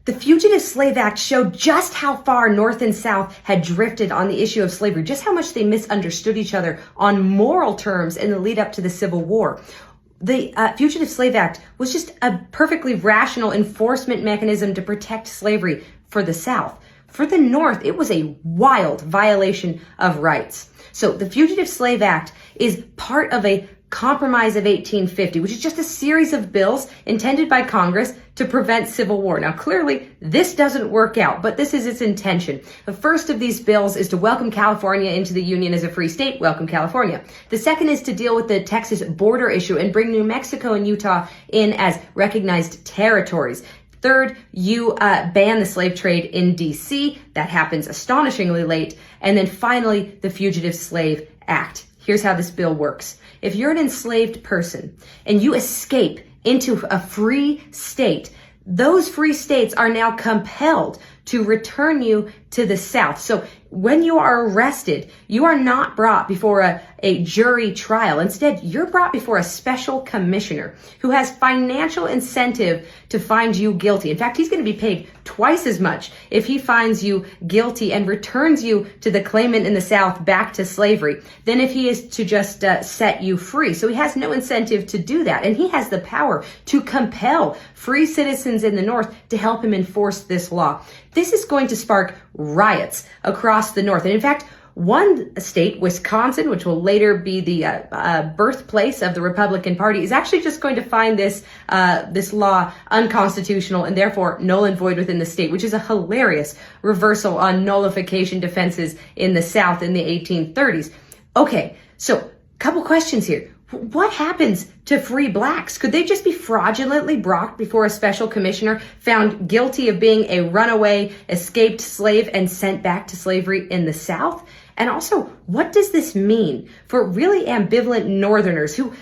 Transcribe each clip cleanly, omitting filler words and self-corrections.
The Fugitive Slave Act showed just how far North and South had drifted on the issue of slavery, just how much they misunderstood each other on moral terms in the lead up to the Civil War. The Fugitive Slave Act was just a perfectly rational enforcement mechanism to protect slavery for the South. For the North, it was a wild violation of rights. So the Fugitive Slave Act is part of a Compromise of 1850, which is just a series of bills intended by Congress to prevent civil war. Now, clearly, this doesn't work out, but this is its intention. The first of these bills is to welcome California into the Union as a free state. Welcome, California. The second is to deal with the Texas border issue and bring New Mexico and Utah in as recognized territories. Third, you ban the slave trade in D.C. That happens astonishingly late. And then finally, the Fugitive Slave Act. Here's how this bill works. If you're an enslaved person and you escape into a free state, those free states are now compelled to return you to the South. So when you are arrested, you are not brought before a jury trial. Instead, you're brought before a special commissioner who has financial incentive to find you guilty. In fact, he's going to be paid twice as much if he finds you guilty and returns you to the claimant in the South back to slavery than if he is to just set you free. So he has no incentive to do that. And he has the power to compel free citizens in the North to help him enforce this law. This is going to spark riots across the North. And in fact, one state, Wisconsin, which will later be the birthplace of the Republican Party, is actually just going to find this law unconstitutional and therefore null and void within the state, which is a hilarious reversal on nullification defenses in the South in the 1830s. Okay, so couple questions here. What happens to free blacks? Could they just be fraudulently brought before a special commissioner, found guilty of being a runaway, escaped slave, and sent back to slavery in the South? And also, what does this mean for really ambivalent Northerners who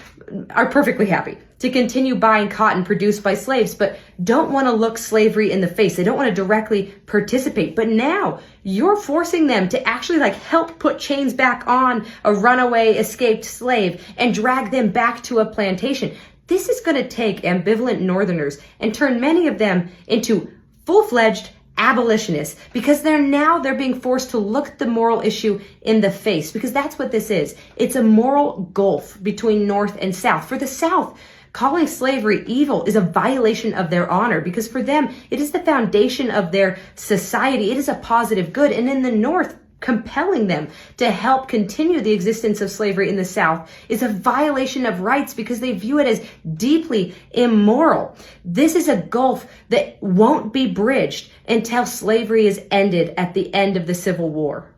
are perfectly happy to continue buying cotton produced by slaves, but don't want to look slavery in the face? They don't want to directly participate. But now you're forcing them to actually help put chains back on a runaway escaped slave and drag them back to a plantation. This is going to take ambivalent Northerners and turn many of them into full-fledged abolitionists, because they're being forced to look the moral issue in the face, because that's what this is. It's a moral gulf between North and South. For the South, calling slavery evil is a violation of their honor, because for them, it is the foundation of their society. It is a positive good. And in the North, compelling them to help continue the existence of slavery in the South is a violation of rights, because they view it as deeply immoral. This is a gulf that won't be bridged until slavery is ended at the end of the Civil War.